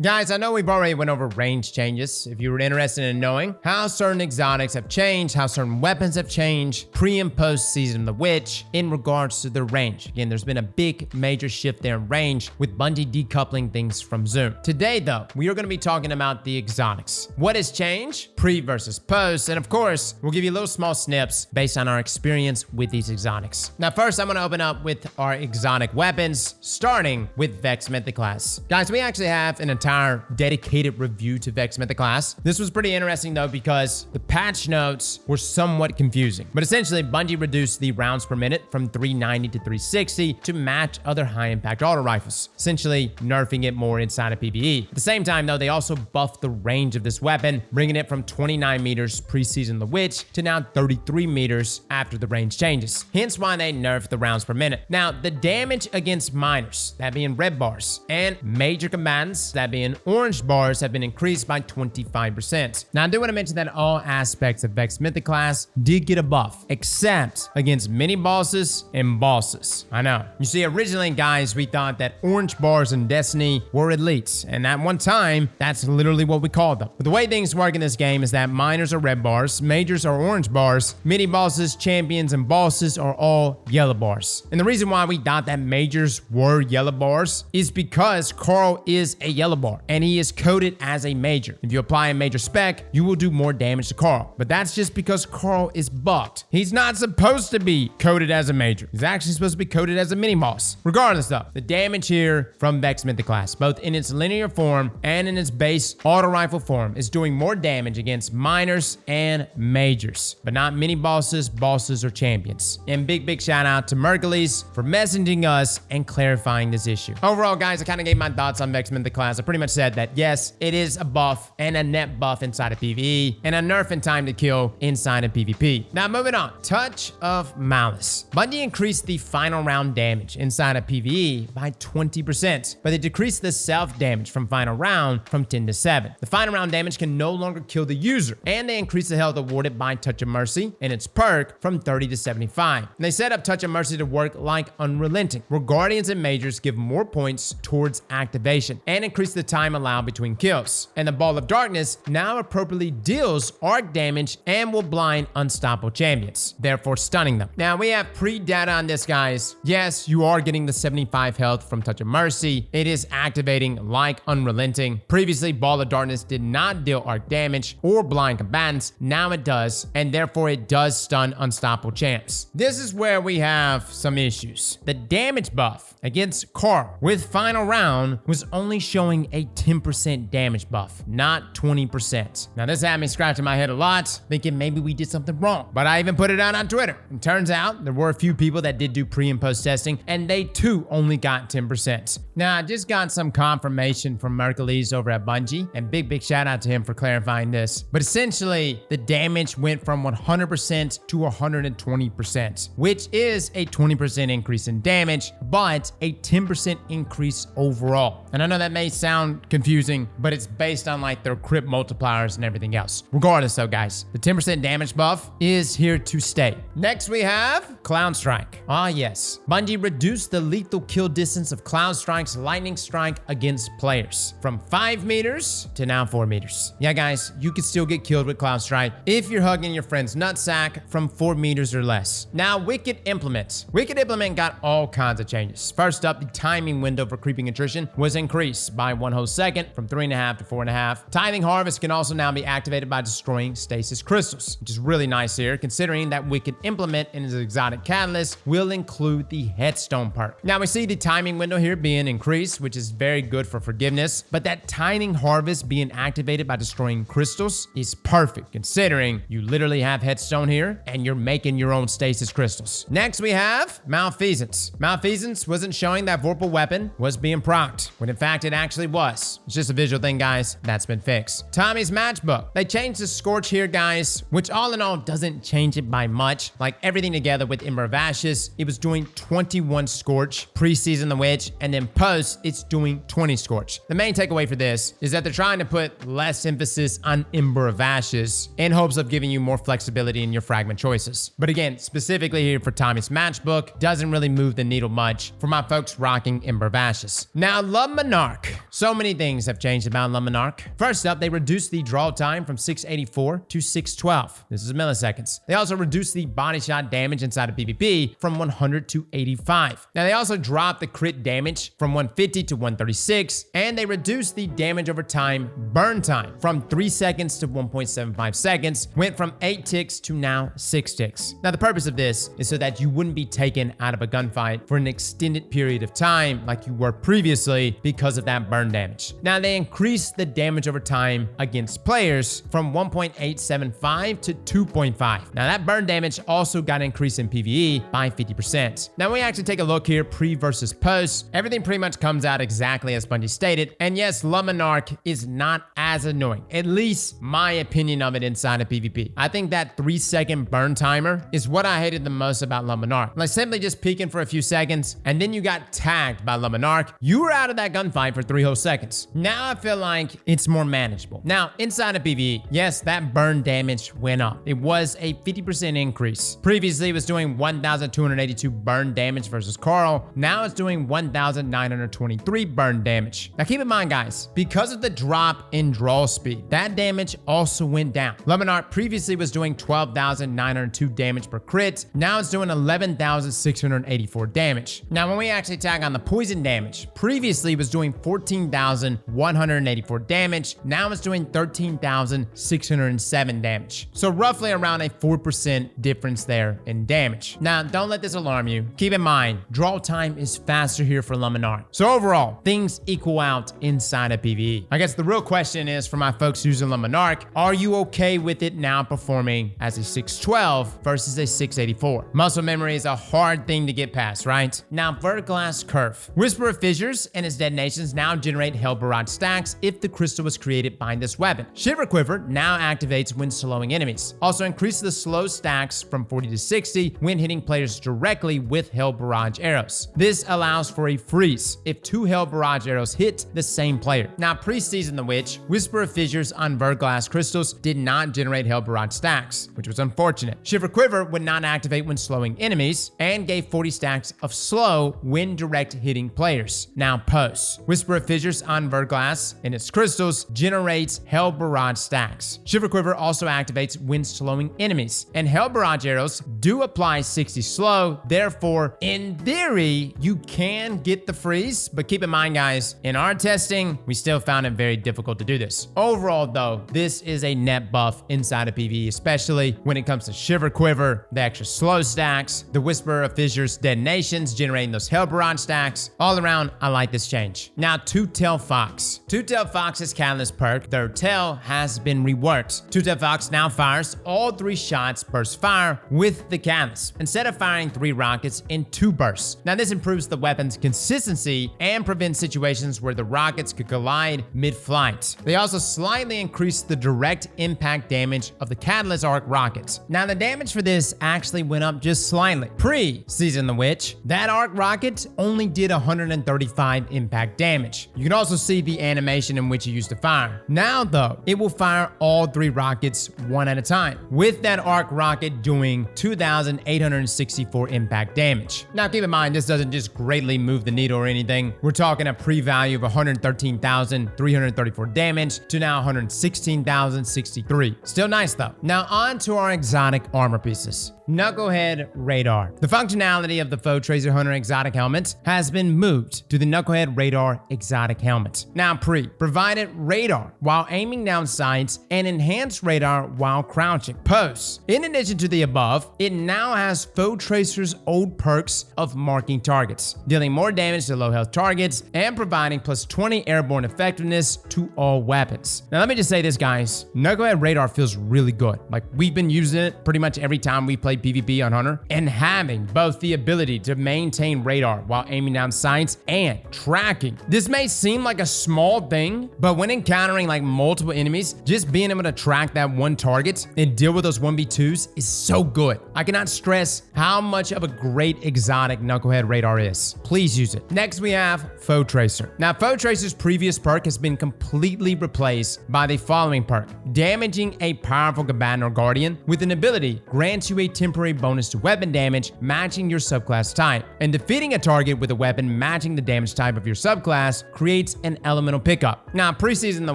Guys, I know we've already went over range changes. If you were interested in knowing how certain exotics have changed, how certain weapons have changed, pre and post Season of the Witch in regards to their range. Again, there's been a big major shift there in range with Bungie decoupling things from Zoom. Today though, we are going to be talking about the exotics. What has changed, pre versus post, and of course, we'll give you little small snips based on our experience with these exotics. Now first, I'm going to open up with our exotic weapons, starting with Vex Mythoclast. Guys, we actually have an entire dedicated review to Vex Mythoclast. This was pretty interesting though because the patch notes were somewhat confusing. But essentially, Bungie reduced the rounds per minute from 390 to 360 to match other high-impact auto rifles, essentially nerfing it more inside of PvE. At the same time though, they also buffed the range of this weapon, bringing it from 29 meters pre-Season of the Witch to now 33 meters after the range changes. Hence why they nerfed the rounds per minute. Now, the damage against minors, that being red bars, and major combatants, that being orange bars, have been increased by 25%. Now, I do want to mention that all aspects of Vex Mythoclast did get a buff, except against mini bosses and bosses. I know. You see, originally, guys, we thought that orange bars in Destiny were elites, and at one time, that's literally what we called them. But the way things work in this game is that minors are red bars, majors are orange bars, mini bosses, champions, and bosses are all yellow bars. And the reason why we thought that majors were yellow bars is because Carl is a yellow bar, and he is coded as a major. If you apply a major spec, you will do more damage to Carl. But that's just because Carl is buffed. He's not supposed to be coded as a major. He's actually supposed to be coded as a mini boss. Regardless though, the damage here from Vex Mythoclast, both in its linear form and in its base auto rifle form, is doing more damage against minors and majors, but not mini bosses, bosses, or champions. And big shout out to Mercules for messaging us and clarifying this issue. Overall, guys, I kind of gave my thoughts on Vex Mythoclast. I pretty much said that yes, it is a buff and a net buff inside of PvE, and a nerf in time to kill inside of PvP. Now moving on, Touch of Malice. Bungie increased the final round damage inside of PvE by 20%, but they decreased the self damage from final round from 10 to 7. The final round damage can no longer kill the user, and they increased the health awarded by Touch of Mercy and its perk from 30 to 75. And they set up Touch of Mercy to work like Unrelenting, where Guardians and Majors give more points towards activation and increase the time allowed between kills. And the Ball of Darkness now appropriately deals arc damage and will blind unstoppable champions, therefore stunning them. Now we have pre-data on this, guys. Yes, you are getting the 75 health from Touch of Mercy. It is activating like Unrelenting. Previously, Ball of Darkness did not deal arc damage or blind combatants. Now it does, and therefore it does stun unstoppable champs. This is where we have some issues. The damage buff against Carl with final round was only showing a 10% damage buff, not 20%. Now this had me scratching my head a lot, thinking maybe we did something wrong. But I even put it out on Twitter. And turns out there were a few people that did do pre and post testing, and they too only got 10%. Now I just got some confirmation from Mercules over at Bungie, and big shout out to him for clarifying this. But essentially, the damage went from 100% to 120%, which is a 20% increase in damage, but a 10% increase overall. And I know that may sound confusing, but it's based on like their crit multipliers and everything else. Regardless though, guys, the 10% damage buff is here to stay. Next we have Cloudstrike. Ah yes, Bungie reduced the lethal kill distance of Cloudstrike's lightning strike against players from 5 meters to now 4 meters. Yeah guys, you can still get killed with Cloudstrike if you're hugging your friend's nutsack from 4 meters or less. Now Wicked Implement. Wicked Implement got all kinds of changes. First up, the timing window for creeping attrition was increased by 1 whole second from 3.5 to 4.5. Tithing Harvest can also now be activated by destroying stasis crystals, which is really nice here, considering that Wicked Implement in its exotic catalyst will include the Headstone perk. Now we see the timing window here being increased, which is very good for forgiveness, but that Tithing Harvest being activated by destroying crystals is perfect, considering you literally have Headstone here and you're making your own stasis crystals. Next we have Malfeasance. Malfeasance wasn't showing that Vorpal weapon was being procced, when in fact it actually was. It's just a visual thing, guys. That's been fixed. Tommy's Matchbook. They changed the Scorch here, guys, which all in all doesn't change it by much. Like everything together with Ember of Ashes, it was doing 21 Scorch pre-Season the Witch, and then post, it's doing 20 Scorch. The main takeaway for this is that they're trying to put less emphasis on Ember of Ashes in hopes of giving you more flexibility in your fragment choices. But again, specifically here for Tommy's Matchbook, doesn't really move the needle much for my folks rocking Ember of Ashes. Now, love Monarque. So So many things have changed about Monarque. First up, they reduced the draw time from 684 to 612. This is milliseconds. They also reduced the body shot damage inside of PvP from 100 to 85. Now, they also dropped the crit damage from 150 to 136, and they reduced the damage over time burn time from 3 seconds to 1.75 seconds, went from 8 ticks to now 6 ticks. Now, the purpose of this is so that you wouldn't be taken out of a gunfight for an extended period of time like you were previously because of that burn damage. Now, they increased the damage over time against players from 1.875 to 2.5. Now, that burn damage also got increased in PvE by 50%. Now, when we actually take a look here, pre versus post, everything pretty much comes out exactly as Bungie stated. And yes, Monarque is not as annoying, at least my opinion of it inside of PvP. I think that 3-second burn timer is what I hated the most about Monarque. Like simply just peeking for a few seconds, and then you got tagged by Monarque. You were out of that gunfight for 3 whole seconds. Now I feel like it's more manageable. Now, inside of PvE, yes, that burn damage went up. It was a 50% increase. Previously, it was doing 1,282 burn damage versus Carl. Now it's doing 1,923 burn damage. Now keep in mind, guys, because of the drop in draw speed, that damage also went down. Monarque previously was doing 12,902 damage per crit. Now it's doing 11,684 damage. Now, when we actually tag on the poison damage, previously it was doing 14,184 damage. Now it's doing 13,607 damage. So roughly around a 4% difference there in damage. Now, don't let this alarm you. Keep in mind, draw time is faster here for Monarque. So overall, things equal out inside of PvE. I guess the real question is for my folks using Monarque, are you okay with it now performing as a 612 versus a 684? Muscle memory is a hard thing to get past, right? Now, Verglas Curve. Whisper of Fissures and its detonations now generate Hell Barrage stacks if the crystal was created by this weapon. Shiver Quiver now activates when slowing enemies. Also increases the slow stacks from 40 to 60 when hitting players directly with Hell Barrage arrows. This allows for a freeze if 2 Hell Barrage arrows hit the same player. Now, pre-Season the Witch, Whisper of Fissures on Verglas crystals did not generate Hell Barrage stacks, which was unfortunate. Shiver Quiver would not activate when slowing enemies and gave 40 stacks of slow when direct hitting players. Now, post. Whisper of Fissures on Verglas and its crystals generates Hell Barrage stacks. Shiver Quiver also activates when slowing enemies, and Hell Barrage arrows do apply 60 slow. Therefore, in theory, you can get the freeze, but keep in mind, guys, in our testing, we still found it very difficult to do this. Overall, though, this is a net buff inside of PvE, especially when it comes to Shiver Quiver, the extra slow stacks, the Whisper of Fissures detonations generating those Hell Barrage stacks. All around, I like this change. Now, Two-Tail Fox. Two-Tail Fox's Catalyst perk, their tail, has been reworked. Two-Tail Fox now fires all 3 shots burst fire with the Catalyst, instead of firing 3 rockets in 2 bursts. Now, this improves the weapon's consistency and prevents situations where the rockets could collide mid-flight. They also slightly increase the direct impact damage of the Catalyst arc rockets. Now, the damage for this actually went up just slightly. Pre-Season the Witch, that arc rocket only did 135 impact damage. You can also see the animation in which it used to fire. Now, though, it will fire all 3 rockets one at a time, with that arc rocket doing 2,864 impact damage. Now, keep in mind, this doesn't just greatly move the needle or anything. We're talking a pre-value of 113,334 damage to now 116,063. Still nice, though. Now, on to our exotic armor pieces. Knucklehead Radar. The functionality of the Foetracer Hunter exotic helmet has been moved to the Knucklehead Radar exotic helmet. Now, provided radar while aiming down sights and enhanced radar while crouching. Post. In addition to the above, it now has Foetracer's old perks of marking targets, dealing more damage to low health targets and providing plus 20 airborne effectiveness to all weapons. Now, let me just say this, guys. Knucklehead Radar feels really good. Like, we've been using it pretty much every time we play PvP on Hunter, and having both the ability to maintain radar while aiming down sights and tracking. This may seem like a small thing, but when encountering like multiple enemies, just being able to track that one target and deal with those 1v2s is so good. I cannot stress how much of a great exotic Knucklehead Radar is. Please use it. Next, we have Foetracer. Now, Foetracer's previous perk has been completely replaced by the following perk. Damaging a powerful combatant or guardian with an ability grants you a temporary bonus to weapon damage matching your subclass type, and defeating a target with a weapon matching the damage type of your subclass creates creates an elemental pickup. Now, pre-season the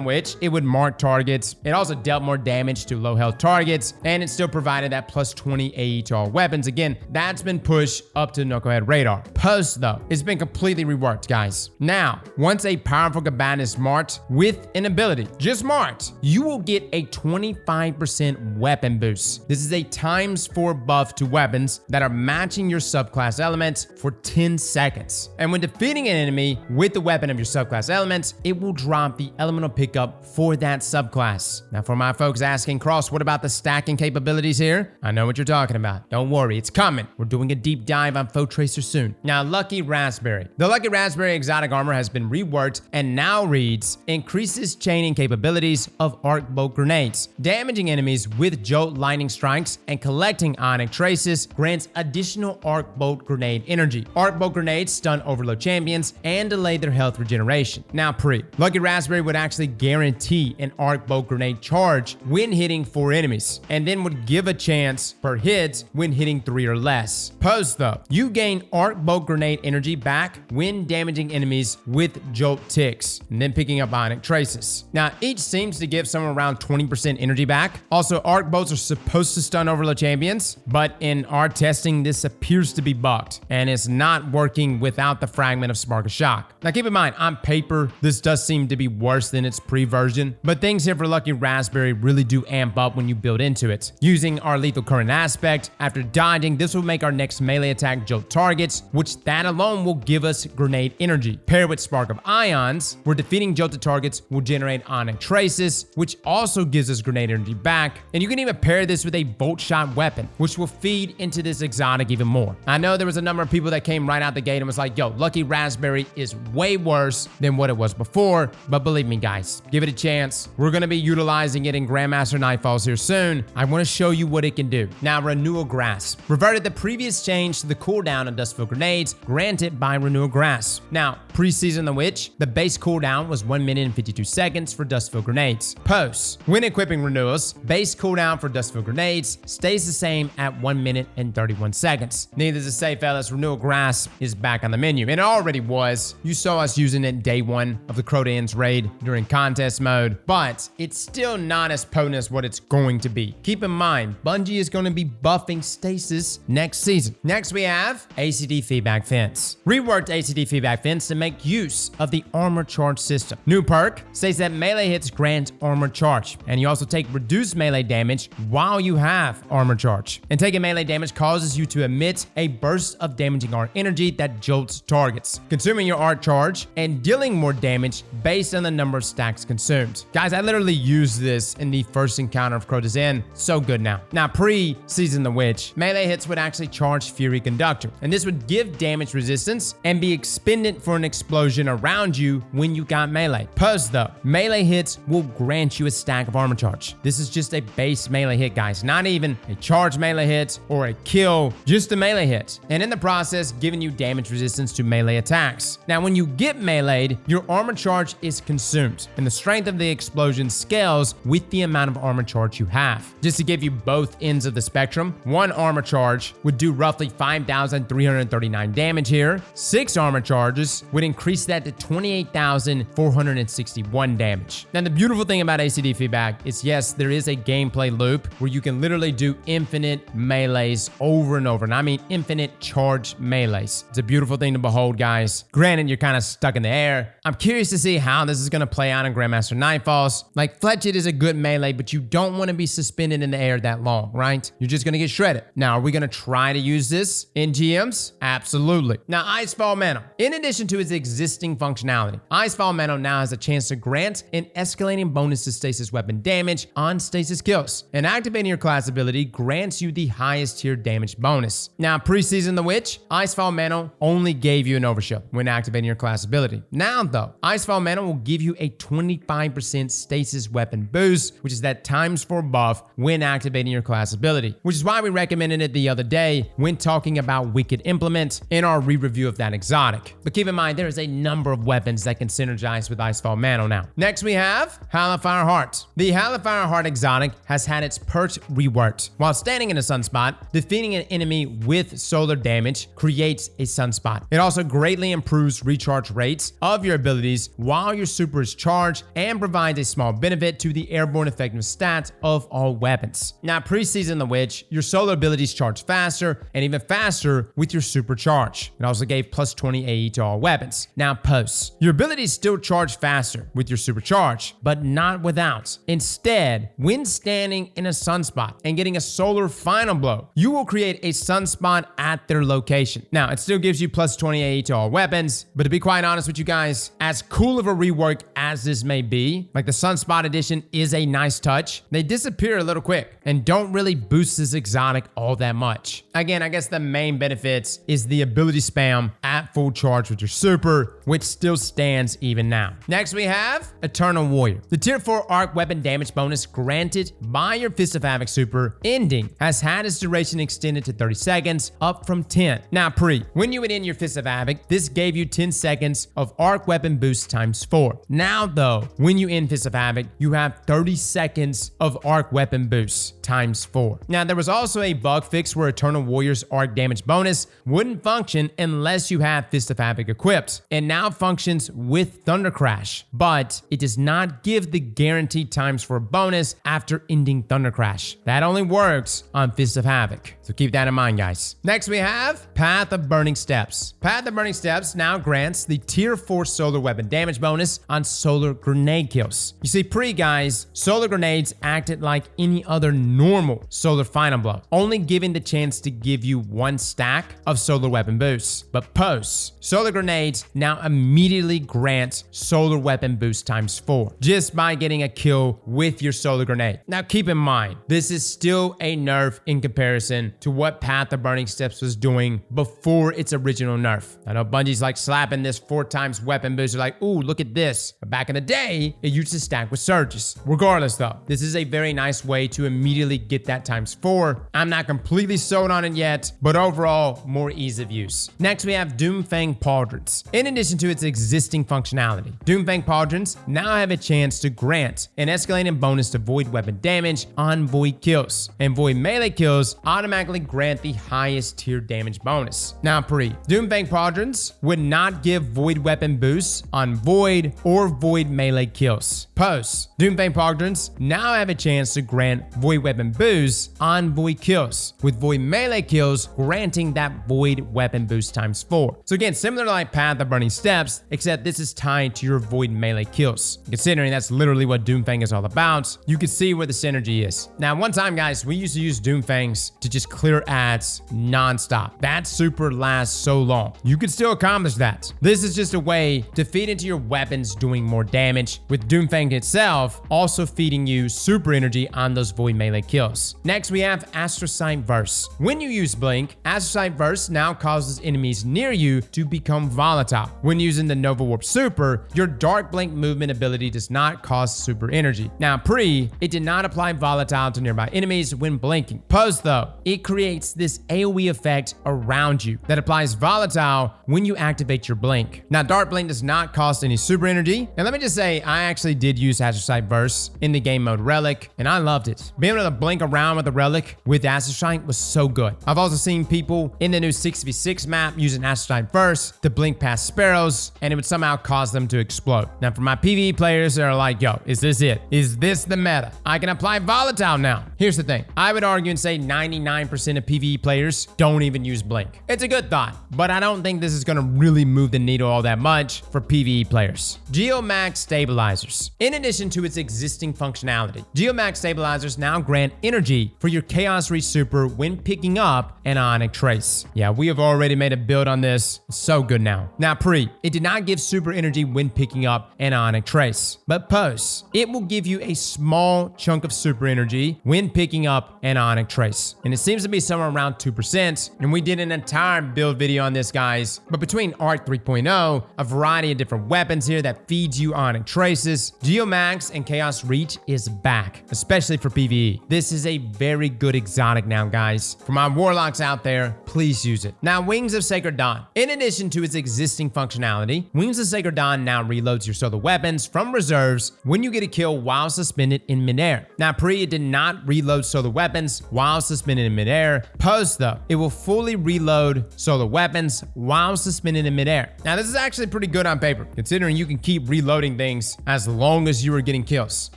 Witch, it would mark targets. It also dealt more damage to low health targets, and it still provided that plus 20 AE to all weapons. Again, that's been pushed up to Knucklehead Radar. Post, though, it's been completely reworked, guys. Now, once a powerful combatant is marked with an ability, just marked, you will get a 25% weapon boost. This is a ×4 buff to weapons that are matching your subclass elements for 10 seconds. And when defeating an enemy with the weapon of your subclass elements, it will drop the elemental pickup for that subclass. Now, for my folks asking, Cross, what about the stacking capabilities here? I know what you're talking about. Don't worry, it's coming. We're doing a deep dive on Foetracer soon. Now, Lucky Raspberry. The Lucky Raspberry exotic armor has been reworked and now reads, increases chaining capabilities of arc bolt grenades. Damaging enemies with jolt lightning strikes and collecting ionic traces grants additional arc bolt grenade energy. Arc bolt grenades stun overload champions and delay their health regeneration. Now, Lucky Raspberry would actually guarantee an arc bolt grenade charge when hitting 4 enemies, and then would give a chance per hit when hitting 3 or less. Post, though, you gain arc bolt grenade energy back when damaging enemies with jolt ticks, and then picking up ionic traces. Now, each seems to give somewhere around 20% energy back. Also, arc bolts are supposed to stun overload champions, but in our testing, this appears to be bugged, and it's not working without the fragment of Spark of Shock. Now, keep in mind, on paper, this does seem to be worse than its pre-version, but things here for Lucky Raspberry really do amp up when you build into it. Using our lethal current aspect, after dodging, this will make our next melee attack jolt targets, which that alone will give us grenade energy. Paired with Spark of Ions, where defeating jolted targets will generate ionic traces, which also gives us grenade energy back. And you can even pair this with a bolt shot weapon, which will feed into this exotic even more. I know there was a number of people that came right out the gate and was like, yo, Lucky Raspberry is way worse than what it was before, but believe me, guys, give it a chance. We're going to be utilizing it in Grandmaster Nightfalls here soon. I want to show you what it can do. Now, Renewal Grasps reverted the previous change to the cooldown of Dustfield grenades granted by Renewal Grasps. Now, pre-season the Witch, the base cooldown was 1 minute and 52 seconds for Dustfield grenades. Post, when equipping renewals, base cooldown for Dustfield grenades stays the same at 1 minute and 31 seconds. Needless to say, fellas, Renewal Grasp is back on the menu. It already was. You saw us using it day 1 of the Crota raid during contest mode, but it's still not as potent as what it's going to be. Keep in mind, Bungie is going to be buffing stasis next season. Next, we have ACD Feedback Fence. Reworked ACD Feedback Fence to make use of the armor charge system. New perk says that melee hits grant armor charge, and you also take reduced melee damage while you have armor charge. And taking melee damage causes you to emit a burst of damaging arc energy that jolts targets, consuming your arc charge and dealing more damage based on the number of stacks consumed. Guys, I literally used this in the first encounter of Crota's End. So good now. Now, pre-season the Witch, melee hits would actually charge Fury Conductor, and this would give damage resistance and be expended for an explosion around you when you got melee. Post, though, melee hits will grant you a stack of armor charge. This is just a base melee hit, guys, not even a charge melee hit or a kill, just a melee hit, and in the process giving you damage resistance to melee attacks. Now, when you get meleeed, your armor charge is consumed, and the strength of the explosion scales with the amount of armor charge you have. Just to give you both ends of the spectrum, 1 armor charge would do roughly 5,339 damage here. 6 armor charges would increase that to 28,461 damage. Now, the beautiful thing about ACD feedback is, yes, there is a gameplay loop where you can literally do infinite melees over and over, and I mean infinite charge melees. It's a beautiful thing to behold, guys. Granted, you're kind of stuck in the air. I'm curious to see how this is going to play out in Grandmaster Nightfalls. Like, Fletch It is a good melee, but you don't want to be suspended in the air that long, right? You're just going to get shredded. Now, are we going to try to use this in GMs? Absolutely. Now, Icefall Mantle. In addition to its existing functionality, Icefall Mantle now has a chance to grant an escalating bonus to stasis weapon damage on stasis kills. And activating your class ability grants you the highest tier damage bonus. Now, pre-season the Witch, Icefall Mantle only gave you an overshield when activating your class ability. Now, though, Icefall Mantle will give you a 25% stasis weapon boost, which is that ×4 buff when activating your class ability, which is why we recommended it the other day when talking about Wicked Implement in our re-review of that exotic. But keep in mind, there is a number of weapons that can synergize with Icefall Mantle now. Next, we have Hallowfire Heart. The Hallowfire Heart exotic has had its perks reworked. While standing in a sunspot, defeating an enemy with solar damage creates a sunspot. It also greatly improves recharge rates of of your abilities while your super is charged and provides a small benefit to the airborne effectiveness stats of all weapons. Now, pre-Season the Witch, your solar abilities charge faster and even faster with your super charge. It also gave plus 20 AE to all weapons. Now, post, your abilities still charge faster with your super charge, but not without. Instead, when standing in a sunspot and getting a solar final blow, you will create a sunspot at their location. Now, it still gives you plus 20 AE to all weapons, but to be quite honest with you guys, as cool of a rework as this may be, like the Sunspot edition is a nice touch, they disappear a little quick and don't really boost this exotic all that much. Again, I guess the main benefits is the ability spam at full charge with your super, which still stands even now. Next we have Eternal Warrior. The tier 4 arc weapon damage bonus granted by your Fist of Havoc super ending has had its duration extended to 30 seconds, up from 10. Now when you would end your Fist of Havoc, this gave you 10 seconds of arc weapon boost times 4. Now though, when you end Fist of Havoc, you have 30 seconds of arc weapon boost times 4. Now there was also a bug fix where Eternal Warrior's arc damage bonus wouldn't function unless you have Fist of Havoc equipped. It now functions with Thunder Crash, but it does not give the guaranteed times 4 bonus after ending Thunder Crash. That only works on Fist of Havoc, so keep that in mind, guys. Next we have Path of Burning Steps. Path of Burning Steps now grants the tier 4 solar weapon damage bonus on solar grenade kills. You see, guys, solar grenades acted like any other normal solar final blow, only giving the chance to give you 1 stack of solar weapon boosts. But post, solar grenades now immediately grant solar weapon boost times 4 just by getting a kill with your solar grenade. Now keep in mind, this is still a nerf in comparison to what Path of Burning Steps was doing before its original nerf. I know Bungie's like slapping this 4 times weapon boost. They're like, ooh, look at this. But back in the day, it used to stack with surges. Regardless though, this is a very nice way to immediately get that times 4. I'm not completely sold on it yet, but overall, more ease of use. Next, we have Doomfang Pauldrons. In addition to its existing functionality, Doomfang Pauldrons now have a chance to grant an escalating bonus to void weapon damage on void kills, and void melee kills automatically grant the highest tier damage bonus. Now, Doomfang Pauldrons would not give void weapon boosts on void or void melee kills. Post, Doomfang Pauldrons now have a chance to grant void weapon boosts on void kills, with void melee kills granting that void weapon boost times 4. So again, similar to like Path of Burning Steps, except this is tied to your void melee kills. Considering that's literally what Doomfang is all about, you can see where the synergy is. Now, one time, guys, we used to use Doomfangs to just clear ads non-stop. That super lasts so long. You could still accomplish that. This is just a way to feed into your weapons doing more damage, with Doomfang itself also feeding you super energy on those void melee kills. Next, we have Astrocyte Verse. When you use Blink, Astrocyte Verse now causes enemies near you to become volatile. When using the Nova Warp Super, your Dark Blink movement ability does not cost super energy. Now, it did not apply volatile to nearby enemies when blinking. Post, though, it creates this AoE effect around you that applies volatile when you activate your blink. Now, Dark Blink does not cost any super energy. And let me just say, I actually did use Astrocyte Verse in the game mode Relic, and I loved it. Being able to blink around with the Relic with Astrocyte was so good. I've also seen people in the new 6v6 map using Astrocyte Verse to blink past sparrows, and it would somehow cause them to explode. Now, for my PvE players that are like, yo, is this it? Is this the meta? I can apply volatile now. Here's the thing. I would argue and say 99% of PvE players don't even use blink. It's a good thought, but I don't think this is going to really move the needle all that much for PvE players. Geomag Stabilizers. In addition to its existing functionality, Geomag Stabilizers now grant energy for your Chaos Reach super when picking up an Ionic Trace. Yeah, we have already made a build on this. It's so good now. Now, it did not give super energy when picking up an Ionic Trace, but post, it will give you a small chunk of super energy when picking up an Ionic Trace. And it seems to be somewhere around 2%. And we did an entire build video on this, guys. But between Arc 3.0, a variety of different weapons here that feeds you Ionic Traces, Geomags and Chaos Reach is back, especially for PvE. This is a very good exotic now, guys. For my Warlocks out there, please use it. Now, Wings of Sacred Dawn. In addition to its existing functionality, functionality, Wings of Sacred Dawn now reloads your solo weapons from reserves when you get a kill while suspended in midair. Now, pre, it did not reload solo weapons while suspended in midair. Post, though, it will fully reload solo weapons while suspended in midair. Now, this is actually pretty good on paper, considering you can keep reloading things as long as you are getting kills.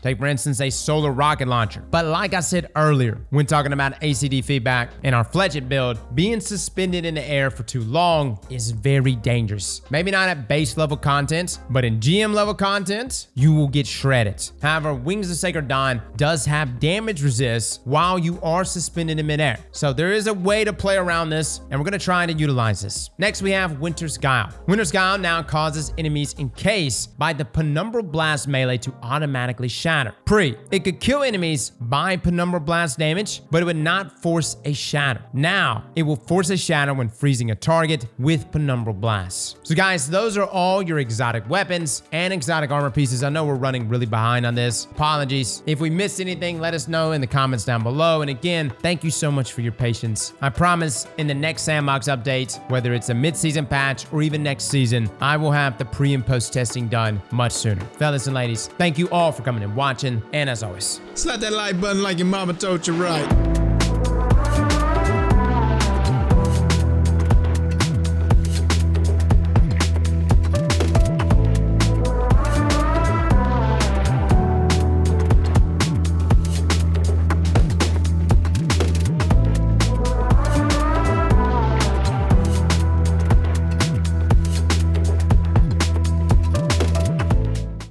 Take, for instance, a solar rocket launcher. But like I said earlier, when talking about ACD feedback in our Fletchet build, being suspended in the air for too long is very dangerous. Maybe not at base level content, but in GM level content, you will get shredded. However, Wings of Sacred Dawn does have damage resist while you are suspended in midair. So there is a way to play around this, and we're gonna try to utilize this. Next, we have Winter's Guile. Winter's Guile now causes enemies encased by the Penumbral Blast melee to automatically shatter. Pre, it could kill enemies by Penumbral Blast damage, but it would not force a shatter. Now, it will force a shatter when freezing a target with Penumbral Blast. So guys, those are all your exotic weapons and exotic armor pieces. I know we're running really behind on this. Apologies. If we missed anything, let us know in the comments down below. And again, thank you so much for your patience. I promise in the next Sandbox update, whether it's a mid-season patch or even next season, I will have the pre and post testing done much sooner. Fellas and ladies, thank you all for coming and watching. And as always, slap that like button like your mama told you right.